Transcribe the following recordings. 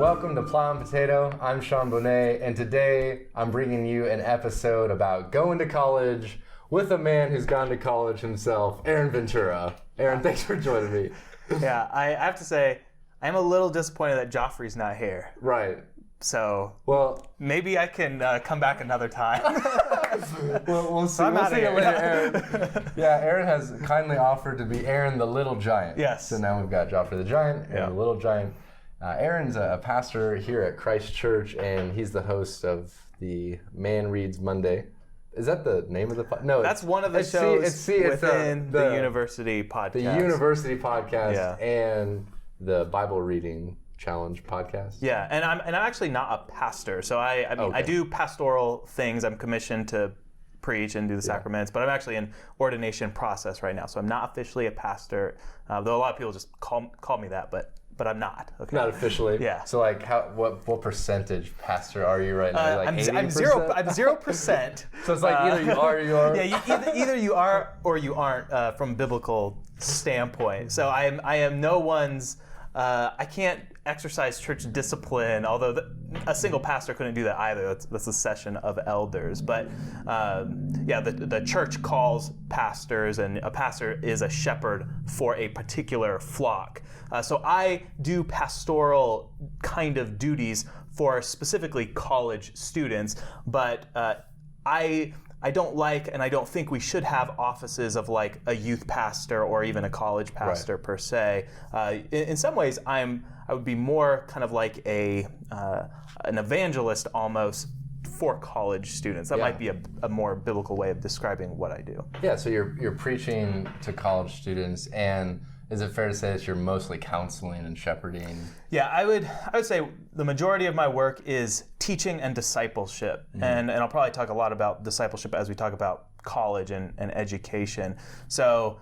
welcome to Plow and Potato. I'm Sean Bonet, and today I'm bringing you an episode about going to college with a man who's gone to college himself, Aaron Ventura. Aaron, thanks for joining me. Yeah, I have to say, I'm a little disappointed that Joffrey's not here. Right. So, well, maybe I can come back another time. we'll see. We'll see it later, Aaron. Yeah, Aaron has kindly offered to be Aaron the Little Giant. Yes. So now we've got Joffrey the Giant and the Little Giant. Aaron's a pastor here at Christ Church, and he's the host of the Man Reads Monday. Is that the name of the podcast? No, that's one of the shows within the university podcast. The university podcast and the Bible reading challenge podcast. Yeah, and I'm actually not a pastor, so I do pastoral things. I'm commissioned to preach and do the sacraments, but I'm actually in ordination process right now, so I'm not officially a pastor. Though a lot of people just call me that, but I'm not. Okay. Not officially. Yeah. So like, what percentage pastor are you right now? Like I'm 0%. I'm 0%. So it's like either you are or you aren't. Yeah, either you are or you aren't from biblical standpoint. So I am no one's. I can't exercise church discipline, although a single pastor couldn't do that either. That's a session of elders. But the church calls pastors, and a pastor is a shepherd for a particular flock. So I do pastoral kind of duties for specifically college students, but I don't like, and I don't think we should have offices of like a youth pastor or even a college pastor per se. In some ways, I would be more kind of like an evangelist almost for college students. That might be a more biblical way of describing what I do. Yeah, so you're preaching to college students, and is it fair to say that you're mostly counseling and shepherding? Yeah, I would say the majority of my work is teaching and discipleship. Mm-hmm. And I'll probably talk a lot about discipleship as we talk about college and education. So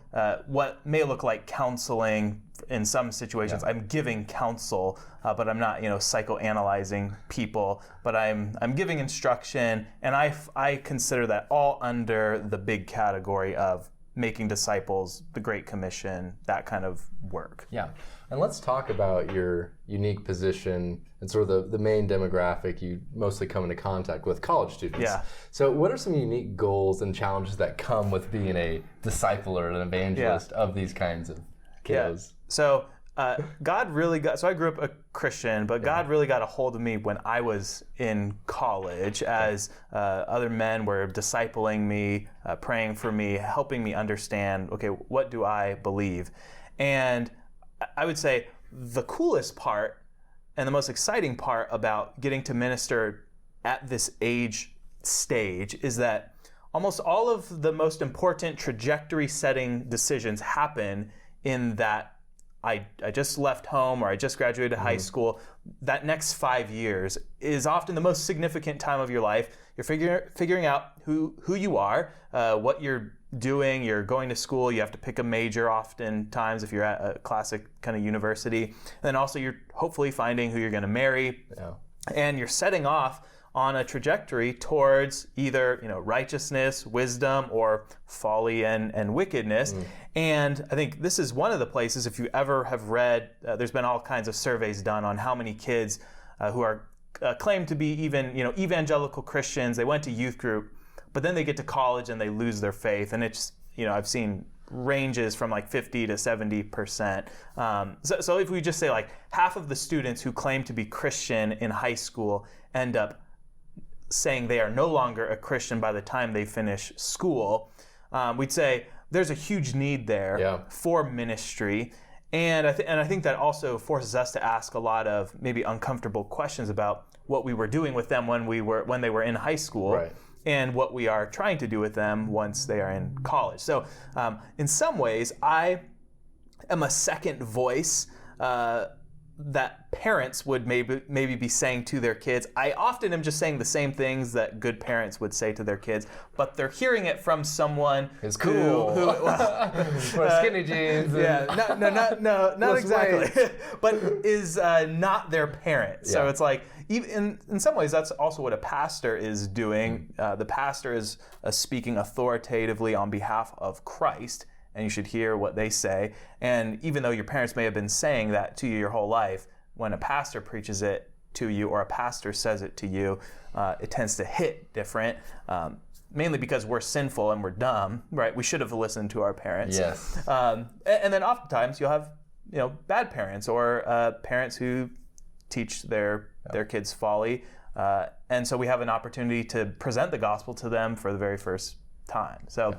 what may look like counseling in some situations, I'm giving counsel, but I'm not psychoanalyzing people, but I'm giving instruction, and I consider that all under the big category of making disciples, the Great Commission, that kind of work. Yeah, and let's talk about your unique position and sort of the main demographic you mostly come into contact with, college students. Yeah. So what are some unique goals and challenges that come with being a discipler and an evangelist of these kinds of kiddos? Yeah. So God really so I grew up a Christian, but God really got a hold of me when I was in college as other men were discipling me, praying for me, helping me understand, okay, what do I believe? And I would say the coolest part and the most exciting part about getting to minister at this age stage is that almost all of the most important trajectory-setting decisions happen in that I just left home or I just graduated high school. That next 5 years is often the most significant time of your life. You're figuring out who you are, what you're doing. You're going to school. You have to pick a major oftentimes if you're at a classic kind of university. And then also you're hopefully finding who you're going to marry. Yeah. And you're setting off on a trajectory towards either righteousness, wisdom, or folly and wickedness. And I think this is one of the places, if you ever have read, there's been all kinds of surveys done on how many kids who are claimed to be even evangelical Christians, they went to youth group, but then they get to college and they lose their faith. And it's I've seen ranges from like 50 to 70%. So if we just say like half of the students who claim to be Christian in high school end up saying they are no longer a Christian by the time they finish school, we'd say there's a huge need there for ministry. And I think that also forces us to ask a lot of maybe uncomfortable questions about what we were doing with them when they were in high school, and what we are trying to do with them once they are in college. So in some ways, I am a second voice that parents would maybe be saying to their kids. I often am just saying the same things that good parents would say to their kids, but they're hearing it from someone who's cool, or skinny jeans. Not exactly, but is not their parent. So it's like, even in some ways, that's also what a pastor is doing. The pastor is speaking authoritatively on behalf of Christ, and you should hear what they say. And even though your parents may have been saying that to you your whole life, when a pastor preaches it, to you or a pastor says it to you, it tends to hit different. Mainly because we're sinful and we're dumb, right? We should have listened to our parents. Yes. And then oftentimes you'll have, bad parents or parents who teach their kids folly. And so we have an opportunity to present the gospel to them for the very first time. So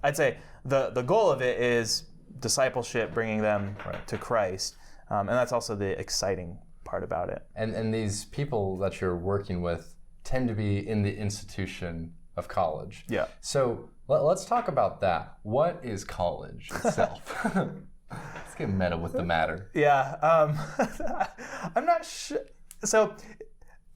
I'd say the goal of it is discipleship, bringing them to Christ. And that's also the exciting part about it. And these people that you're working with tend to be in the institution of college. Yeah. So let's talk about that. What is college itself? Let's get meta with the matter. Yeah. I'm not sure. So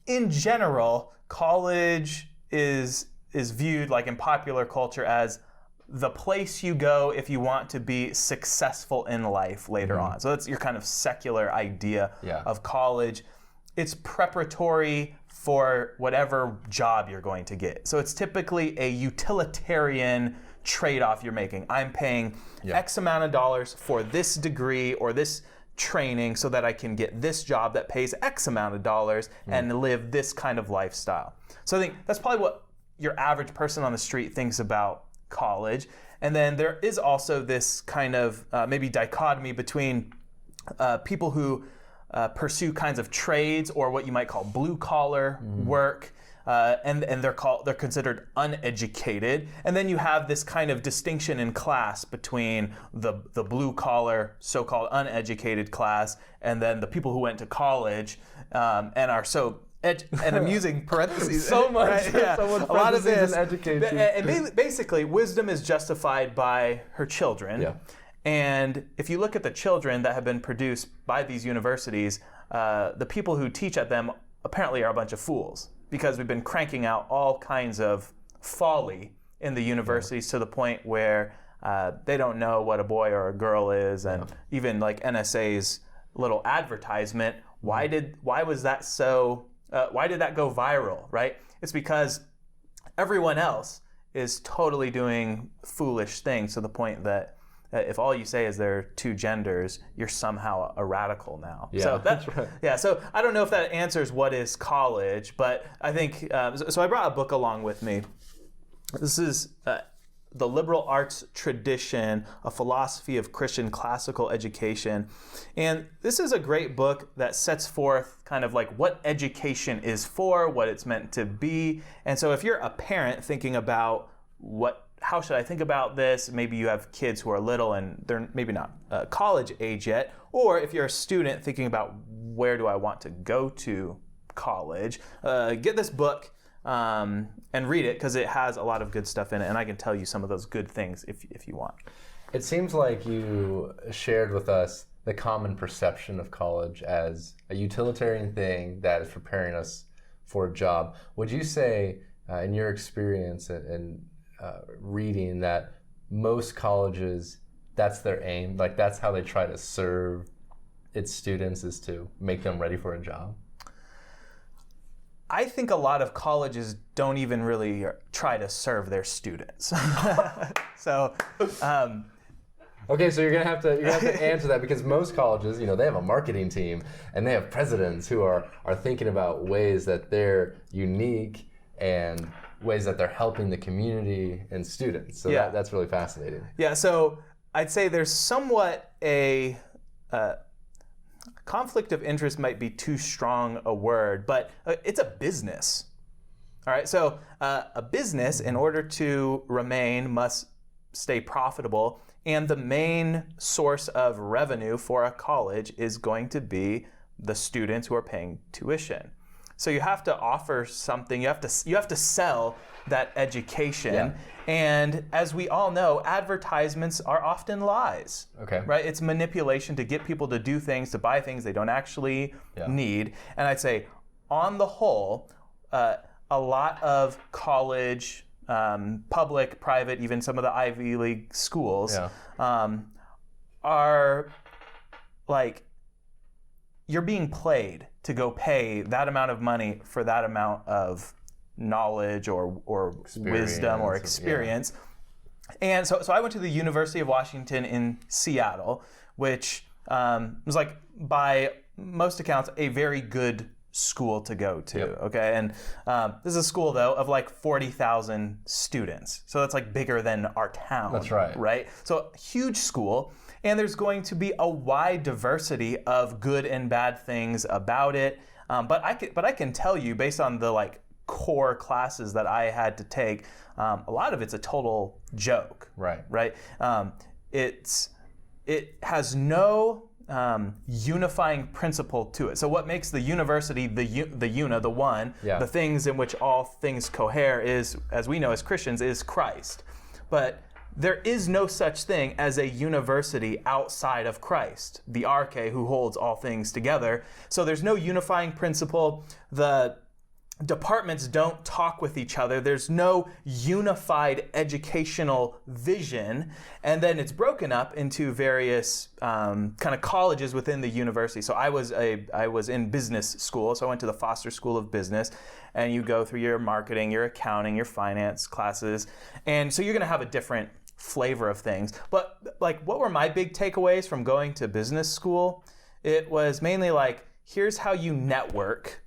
in general, college is viewed like in popular culture as the place you go if you want to be successful in life later on. So that's your kind of secular idea of college. It's preparatory for whatever job you're going to get. So it's typically a utilitarian trade-off you're making. I'm paying X amount of dollars for this degree or this training so that I can get this job that pays X amount of dollars and live this kind of lifestyle. So I think that's probably what your average person on the street thinks about college. And then there is also this kind of maybe dichotomy between people who pursue kinds of trades or what you might call blue collar work, and they're considered uneducated. And then you have this kind of distinction in class between the blue collar, so-called uneducated class, and then the people who went to college and are so. And I'm using parentheses. So much. Right? Yeah. So much a lot of this. And education. And basically, wisdom is justified by her children. Yeah. And if you look at the children that have been produced by these universities, the people who teach at them apparently are a bunch of fools because we've been cranking out all kinds of folly in the universities to the point where they don't know what a boy or a girl is. And even like NSA's little advertisement, why was that so... why did that go viral, right? It's because everyone else is totally doing foolish things to the point that if all you say is there are two genders, you're somehow a radical now. Yeah, so that's right. Yeah, so I don't know if that answers what is college, but I think, so I brought a book along with me. This is The Liberal Arts Tradition, a Philosophy of Christian Classical Education. And this is a great book that sets forth kind of like what education is for, what it's meant to be. And so if you're a parent thinking about how should I think about this? Maybe you have kids who are little and they're maybe not college age yet. Or if you're a student thinking about where do I want to go to college, get this book and read it because it has a lot of good stuff in it. And I can tell you some of those good things if you want. It seems like you shared with us the common perception of college as a utilitarian thing that is preparing us for a job. Would you say, in your experience in reading, that most colleges, that's their aim? Like that's how they try to serve its students, is to make them ready for a job? I think a lot of colleges don't even really try to serve their students. So, okay, so you're gonna have to answer that, because most colleges, they have a marketing team and they have presidents who are thinking about ways that they're unique and ways that they're helping the community and students. So that's really fascinating. Yeah, so I'd say there's somewhat a conflict of interest might be too strong a word, but it's a business. All right, so a business, in order to remain, must stay profitable, and the main source of revenue for a college is going to be the students who are paying tuition. So you have to offer something. You have to sell that education. Yeah. And as we all know, advertisements are often lies. Okay. Right? It's manipulation to get people to do things, to buy things they don't actually need. And I'd say, on the whole, a lot of college, public, private, even some of the Ivy League schools, are like, you're being played to go pay that amount of money for that amount of knowledge or wisdom or experience. And so I went to the University of Washington in Seattle, which was like, by most accounts, a very good school to go to. Yep. Okay, and this is a school though of like 40,000 students, so that's like bigger than our town. That's right. Right. So huge school, and there's going to be a wide diversity of good and bad things about it. But I can tell you, based on the like core classes that I had to take, a lot of it's a total joke. Right. Right. It has no unifying principle to it. So what makes the university the one, the things in which all things cohere is, as we know as Christians, is Christ. But there is no such thing as a university outside of Christ, the arche who holds all things together. So there's no unifying principle. The departments don't talk with each other. There's no unified educational vision. And then it's broken up into various kind of colleges within the university. So I was in business school. So I went to the Foster School of Business. And you go through your marketing, your accounting, your finance classes. And so you're going to have a different flavor of things. But like, what were my big takeaways from going to business school? It was mainly like, here's how you network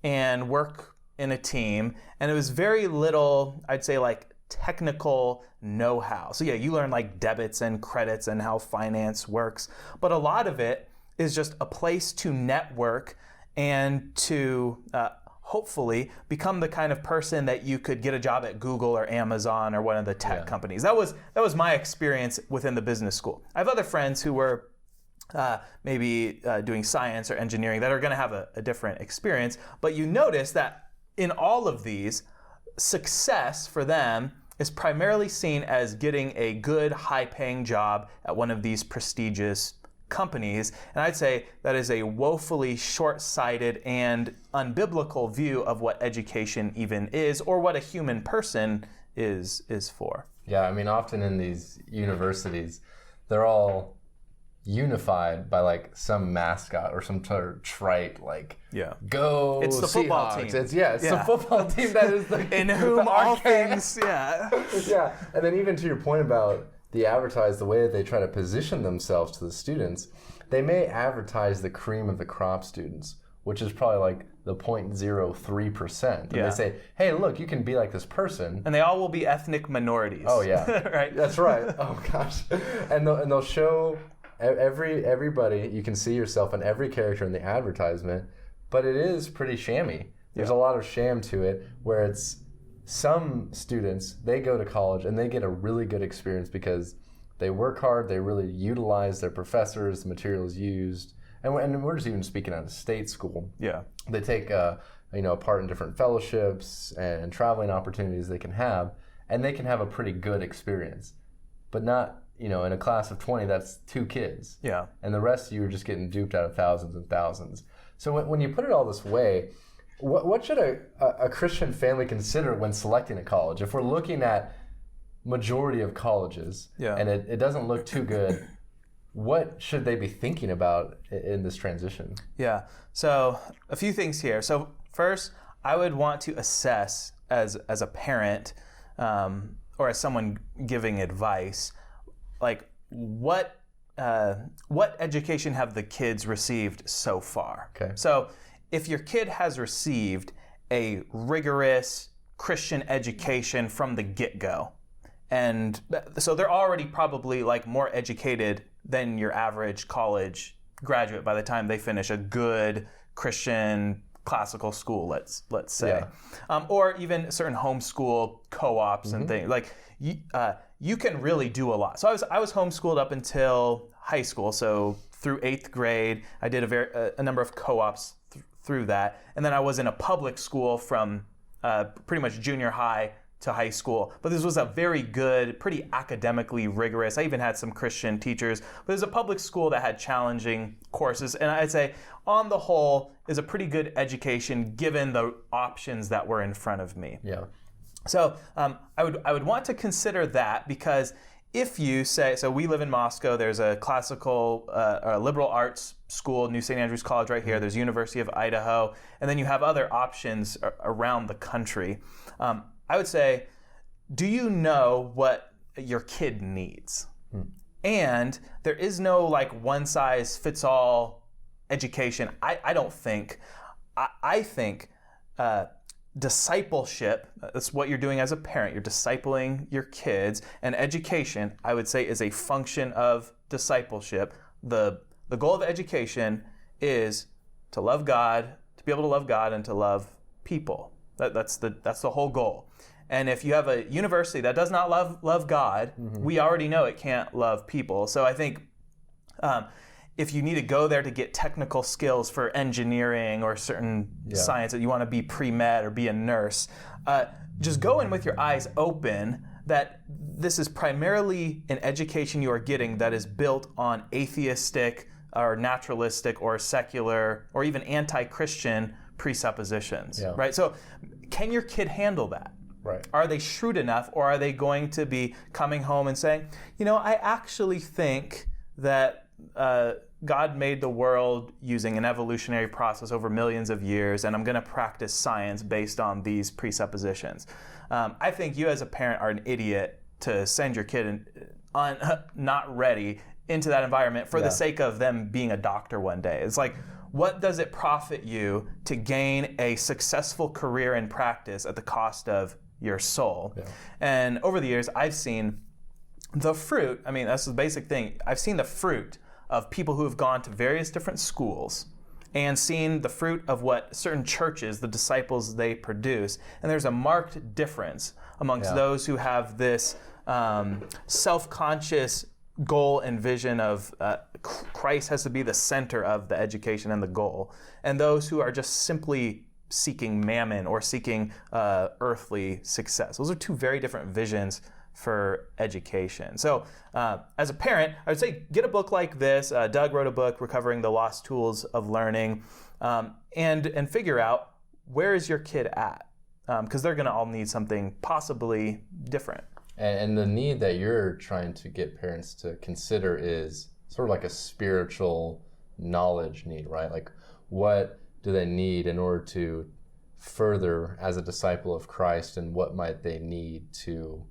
and work in a team. And it was very little, I'd say, like technical know-how. So yeah, you learn like debits and credits and how finance works. But a lot of it is just a place to network and to hopefully become the kind of person that you could get a job at Google or Amazon or one of the tech companies. That was my experience within the business school. I have other friends who were maybe doing science or engineering that are going to have a different experience. But you notice that in all of these, success for them is primarily seen as getting a good, high-paying job at one of these prestigious companies. And I'd say that is a woefully short-sighted and unbiblical view of what education even is, or what a human person is for. Yeah, I mean, often in these universities, they're all unified by like some mascot or some trite like go it's the football Seahawks. team. It's the football team that is the in whom all things yeah. And then even to your point about the way that they try to position themselves to the students, they may advertise the cream of the crop students, which is probably like the 0.03%. And they say, hey, look, you can be like this person. And they all will be ethnic minorities. Oh yeah. Right. That's right. Oh gosh. And they'll show everybody, you can see yourself in every character in the advertisement, but it is pretty shammy. There's a lot of sham to it, where it's some students, they go to college and they get a really good experience because they work hard, they really utilize their professors, the materials used, and we're just even speaking at a state school. Yeah, they take part in different fellowships and traveling opportunities they can have, and they can have a pretty good experience, but not. In a class of 20, that's 2 kids. Yeah. And the rest of you are just getting duped out of thousands and thousands. So when you put it all this way, what should a Christian family consider when selecting a college? If we're looking at majority of colleges and it doesn't look too good, what should they be thinking about in this transition? Yeah. So a few things here. So first, I would want to assess as a parent or as someone giving advice, like what education have the kids received so far? Okay. So if your kid has received a rigorous Christian education from the get-go, and so they're already probably like more educated than your average college graduate by the time they finish a good Christian classical school, let's say, or even certain homeschool co-ops and things like. You can really do a lot. So I was homeschooled up until high school. So through 8th grade, I did a number of co-ops through that, and then I was in a public school from pretty much junior high to high school. But this was a very good, pretty academically rigorous. I even had some Christian teachers, but it was a public school that had challenging courses, and I'd say on the whole is a pretty good education given the options that were in front of me. Yeah. So I would want to consider that, because if you say, so we live in Moscow, there's a classical liberal arts school, New St. Andrews College right here, there's University of Idaho, and then you have other options around the country. I would say, do you know what your kid needs? And there is no like one size fits all education, I don't think. I think discipleship, that's what you're doing as a parent. You're discipling your kids. And education, I would say, is a function of discipleship. The goal of education is to love God, to be able to love God and to love people. That's the whole goal. And if you have a university that does not love God, we already know it can't love people. So I think if you need to go there to get technical skills for engineering or certain science, that you want to be pre-med or be a nurse, just go in with your eyes open that this is primarily an education you are getting that is built on atheistic or naturalistic or secular or even anti-Christian presuppositions, right? So can your kid handle that? Right. Are they shrewd enough, or are they going to be coming home and saying, I actually think that God made the world using an evolutionary process over millions of years, and I'm going to practice science based on these presuppositions. I think you as a parent are an idiot to send your kid not ready into that environment for the sake of them being a doctor one day. It's like, what does it profit you to gain a successful career in practice at the cost of your soul? Yeah. And over the years, I've seen the fruit. I mean, that's the basic thing. I've seen the fruit of people who have gone to various different schools and seen the fruit of what certain churches, the disciples they produce. And there's a marked difference amongst those who have this self-conscious goal and vision of Christ has to be the center of the education and the goal, and those who are just simply seeking mammon or seeking earthly success. Those are two very different visions for education. So as a parent, I would say get a book like this. Doug wrote a book, Recovering the Lost Tools of Learning, and figure out, where is your kid at? Because they're going to all need something possibly different. And the need that you're trying to get parents to consider is sort of like a spiritual knowledge need, right? Like, what do they need in order to further as a disciple of Christ, and what might they need to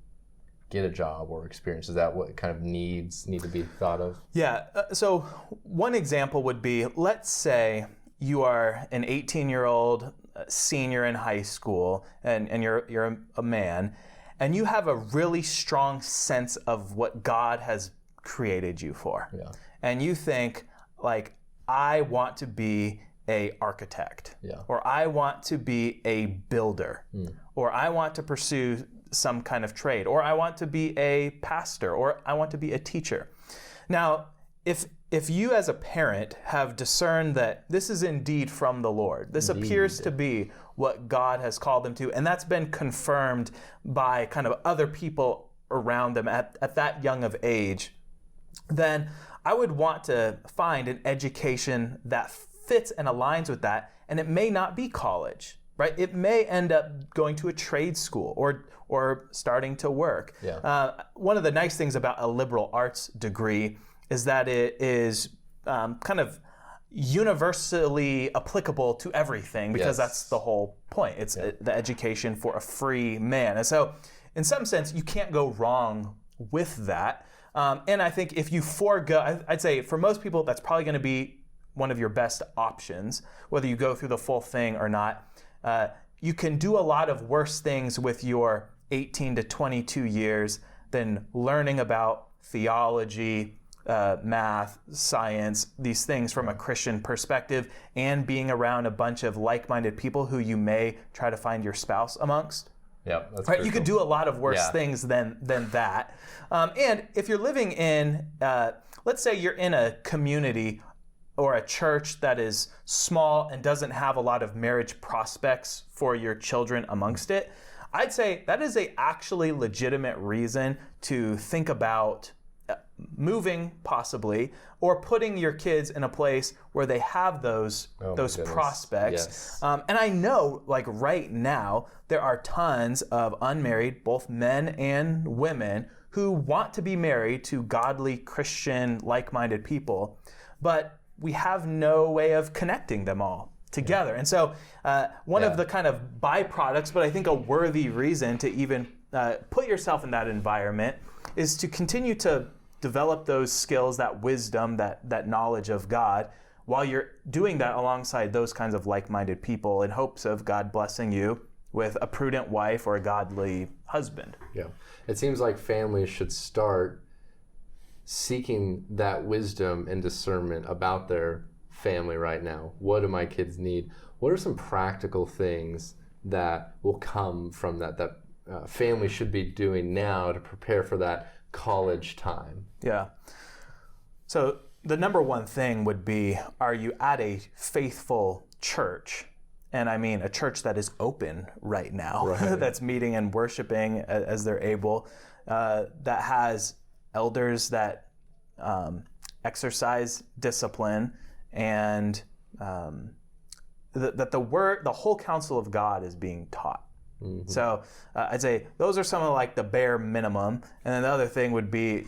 get a job or experience? Is that what kind of needs need to be thought of? Yeah. So one example would be, let's say you are an 18-year-old senior in high school, and you're a man, and you have a really strong sense of what God has created you for. Yeah. And you think, like, I want to be an architect, or I want to be a builder, or I want to pursue some kind of trade, or I want to be a pastor, or I want to be a teacher. Now, if you as a parent have discerned that this is indeed from the Lord, this appears to be what God has called them to, and that's been confirmed by kind of other people around them at that young of age, then I would want to find an education that fits and aligns with that, and it may not be college, right? It may end up going to a trade school or starting to work. Yeah. One of the nice things about a liberal arts degree is that it is kind of universally applicable to everything, because that's the whole point. It's the education for a free man. And so in some sense, you can't go wrong with that. And I think if you forego, I'd say for most people, that's probably going to be one of your best options, whether you go through the full thing or not. You can do a lot of worse things with your 18 to 22 years than learning about theology, math, science, these things from a Christian perspective, and being around a bunch of like-minded people who you may try to find your spouse amongst. Yeah, that's right. You could do a lot of worse things than that. And if you're living in, let's say you're in a community or a church that is small and doesn't have a lot of marriage prospects for your children amongst it, I'd say that is a actually legitimate reason to think about moving, possibly, or putting your kids in a place where they have those prospects. Yes. And I know, like right now, there are tons of unmarried, both men and women, who want to be married to godly, Christian, like-minded people, but we have no way of connecting them all together. Yeah. And so one of the kind of byproducts, but I think a worthy reason to even put yourself in that environment, is to continue to develop those skills, that wisdom, that knowledge of God, while you're doing that alongside those kinds of like-minded people in hopes of God blessing you with a prudent wife or a godly husband. Yeah. It seems like families should start seeking that wisdom and discernment about their family right now. What do my kids need? What are some practical things that will come from that families should be doing now to prepare for that college time? Yeah. So the number one thing would be, are you at a faithful church? And I mean a church that is open right now, right. That's meeting and worshiping as they're able, that has elders that exercise discipline, and that the whole counsel of God is being taught. Mm-hmm. So I'd say those are some of like the bare minimum. And then the other thing would be,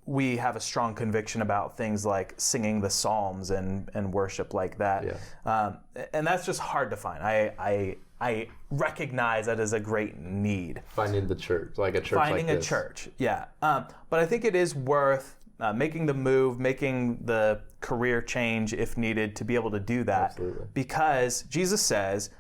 we have a strong conviction about things like singing the Psalms and worship like that. Yeah. And that's just hard to find. I recognize that as a great need. Finding the church, like a church Finding like a this. church, yeah. But I think it is worth making the move, making the career change if needed to be able to do that. Absolutely. Because Jesus says,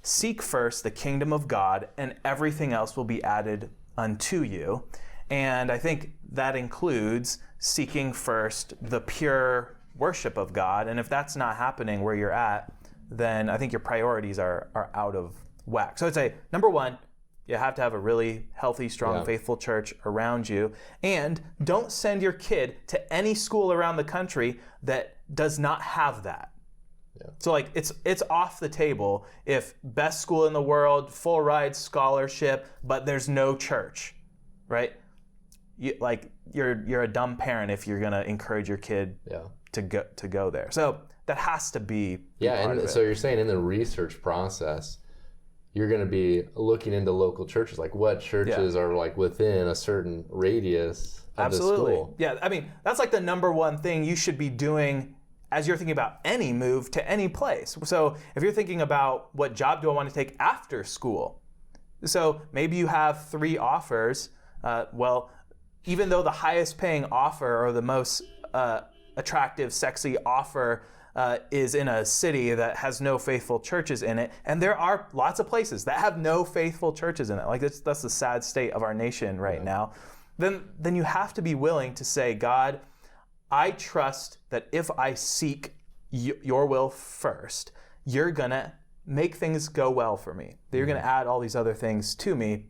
seek first the kingdom of God and everything else will be added unto you. And I think that includes seeking first the pure worship of God. And if that's not happening where you're at, then I think your priorities are out of whack. So I'd say, number one, you have to have a really healthy, strong, faithful church around you. And don't send your kid to any school around the country that does not have that. Yeah. So like it's off the table if best school in the world, full ride scholarship, but there's no church, right? You're a dumb parent if you're gonna encourage your kid to go there. So that has to be part of it. So you're saying in the research process, you're going to be looking into local churches, like what churches are like within a certain radius of the school. Yeah, I mean, that's like the number one thing you should be doing as you're thinking about any move to any place. So if you're thinking about what job do I want to take after school, so maybe you have 3 offers. Well, even though the highest paying offer or the most attractive, sexy offer is in a city that has no faithful churches in it, and there are lots of places that have no faithful churches in it. Like that's the sad state of our nation right now. Then you have to be willing to say, God, I trust that if I seek your will first, you're gonna make things go well for me. That you're gonna add all these other things to me.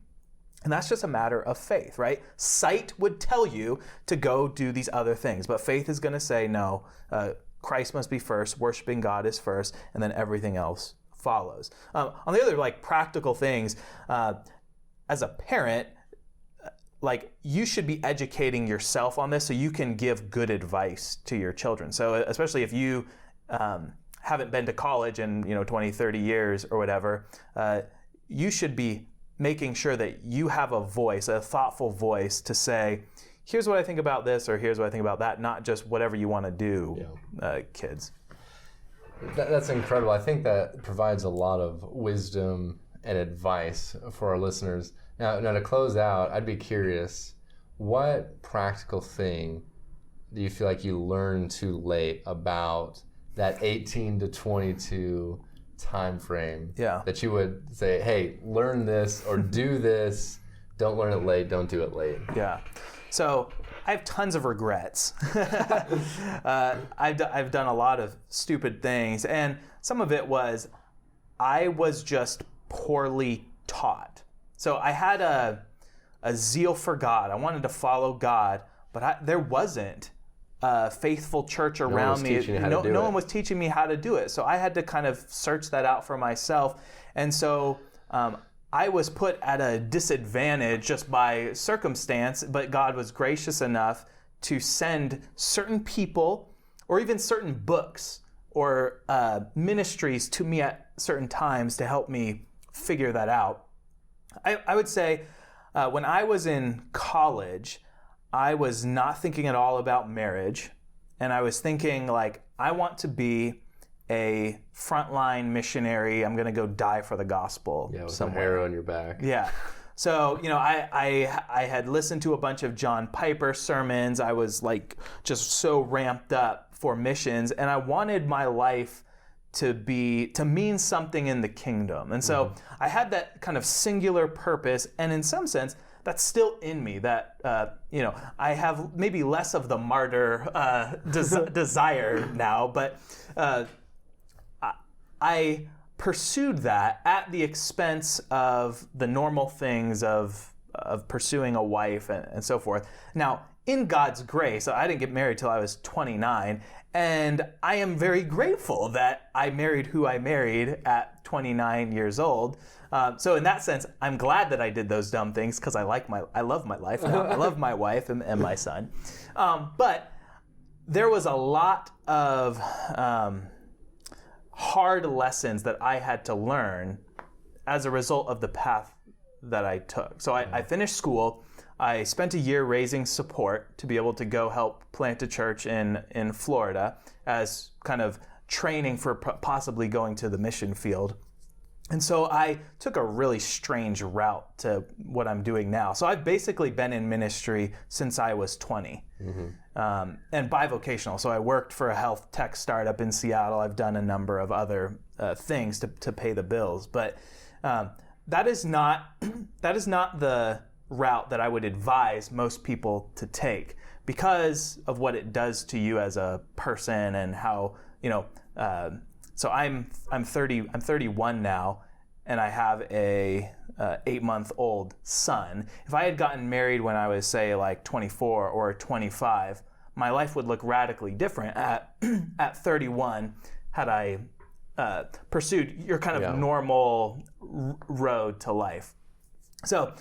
And that's just a matter of faith, right? Sight would tell you to go do these other things, but faith is gonna say, no, Christ must be first, worshiping God is first, and then everything else follows. On the other like practical things, as a parent, like you should be educating yourself on this so you can give good advice to your children. So especially if you haven't been to college in 20, 30 years or whatever, you should be making sure that you have a voice, a thoughtful voice to say, here's what I think about this, or here's what I think about that, not just whatever you want to do, kids. That's incredible. I think that provides a lot of wisdom and advice for our listeners. Now to close out, I'd be curious, what practical thing do you feel like you learned too late about that 18 to 22 time frame that you would say, hey, learn this or do this, don't learn it late, don't do it late? Yeah. So I have tons of regrets. I've done a lot of stupid things, and some of it was I was just poorly taught. So I had a zeal for God. I wanted to follow God, but there wasn't a faithful church around me. No one was teaching me how to do it. So I had to kind of search that out for myself. And so I was put at a disadvantage just by circumstance, but God was gracious enough to send certain people or even certain books or ministries to me at certain times to help me figure that out. I would say when I was in college, I was not thinking at all about marriage, and I was thinking like, I want to be a frontline missionary. I'm going to go die for the gospel. Yeah, with some arrow in your back. Yeah. So, I had listened to a bunch of John Piper sermons. I was like just so ramped up for missions, and I wanted my life to mean something in the kingdom. And so I had that kind of singular purpose, and in some sense, that's still in me, that, I have maybe less of the martyr desire now, but I pursued that at the expense of the normal things of pursuing a wife and so forth. Now, in God's grace, I didn't get married till I was 29, and I am very grateful that I married who I married at 29 years old. So in that sense, I'm glad that I did those dumb things because I love my life now. I love my wife and my son. But there was a lot of hard lessons that I had to learn as a result of the path that I took. So I finished school. I spent a year raising support to be able to go help plant a church in Florida as kind of training for possibly going to the mission field. And so I took a really strange route to what I'm doing now. So I've basically been in ministry since I was 20, and bivocational. So I worked for a health tech startup in Seattle. I've done a number of other things to pay the bills, but that is not the route that I would advise most people to take because of what it does to you as a person and how, so I'm 31 now, and I have a 8-month-old son. If I had gotten married when I was, say, like 24 or 25, my life would look radically different at 31 had I pursued your kind of normal road to life. So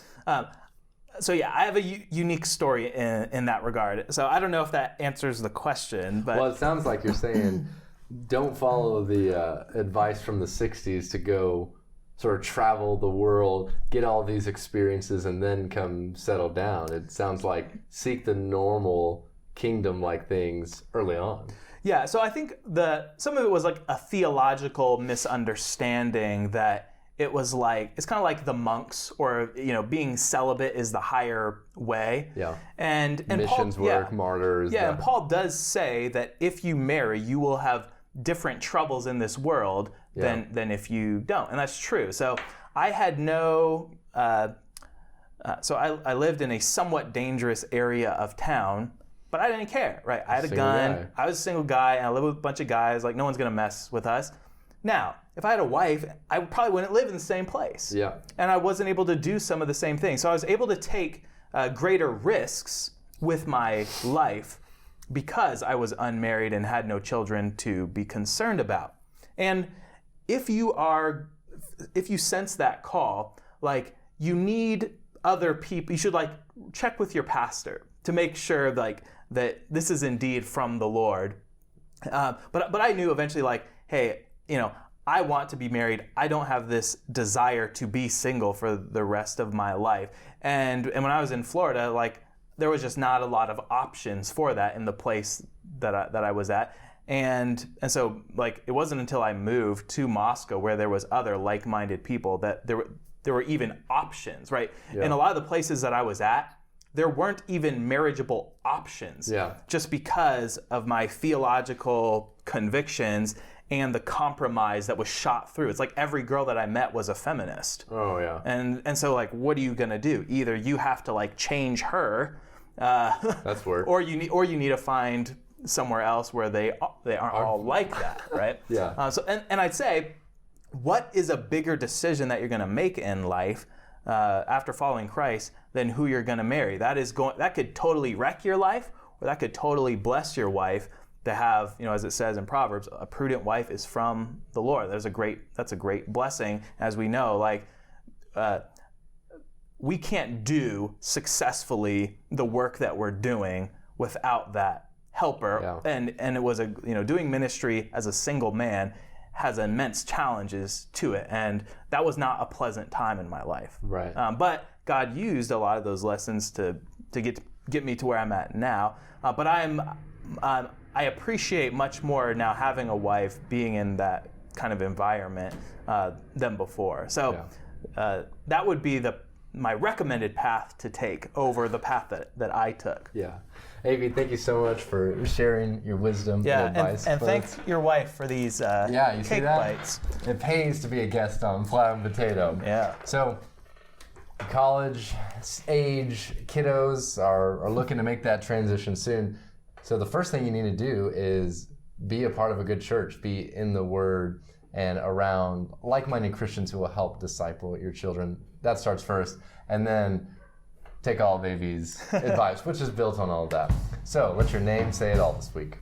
yeah, I have a unique story in that regard. So I don't know if that answers the question, but well, it sounds like you're saying don't follow the advice from the 60s to go sort of travel the world, get all these experiences, and then come settle down. It sounds like seek the normal kingdom-like things early on. Yeah, so I think some of it was like a theological misunderstanding that it was like, it's kind of like the monks, or, being celibate is the higher way. Yeah. And missions Paul, work, martyrs. Yeah, and Paul does say that if you marry, you will have different troubles in this world than if you don't. And that's true. So I had no, I lived in a somewhat dangerous area of town, but I didn't care, right? I had a gun. Guy. I was a single guy, and I lived with a bunch of guys. Like, no one's going to mess with us. Now, if I had a wife, I probably wouldn't live in the same place. Yeah. And I wasn't able to do some of the same things. So I was able to take greater risks with my life because I was unmarried and had no children to be concerned about. And if you sense that call, like, you need other people, you should check with your pastor to make sure that this is indeed from the Lord. But I knew eventually, hey, I want to be married. I don't have this desire to be single for the rest of my life. And when I was in Florida, there was just not a lot of options for that in the place that I was at. And so it wasn't until I moved to Moscow where there was other like-minded people that there were even options, right? Yeah. In a lot of the places that I was at, there weren't even marriageable options. Yeah. Just because of my theological convictions and the compromise that was shot through. It's like every girl that I met was a feminist. Oh, yeah. And so, what are you going to do? Either you have to, change her. That's work. Or you need to find somewhere else where they aren't all like that, right? Yeah. And I'd say, what is a bigger decision that you're going to make in life after following Christ than who you're going to marry? That could totally wreck your life, or that could totally bless your wife. To have, as it says in Proverbs, a prudent wife is from the Lord. That's a great blessing. As we know, we can't do successfully the work that we're doing without that helper. Yeah. And it was doing ministry as a single man has immense challenges to it, and that was not a pleasant time in my life. Right. But God used a lot of those lessons to get me to where I'm at now. But I appreciate much more now having a wife, being in that kind of environment than before. So that would be my recommended path to take over the path that I took. Yeah. Avi, thank you so much for sharing your wisdom and advice. And thank your wife for these you see cake that? bites. It pays to be a guest on Flat and Potato. Yeah. So, college age kiddos are looking to make that transition soon. So the first thing you need to do is be a part of a good church, be in the Word and around like-minded Christians who will help disciple your children. That starts first. And then take all of Avi's advice, which is built on all of that. So, what's your name? Say it all this week.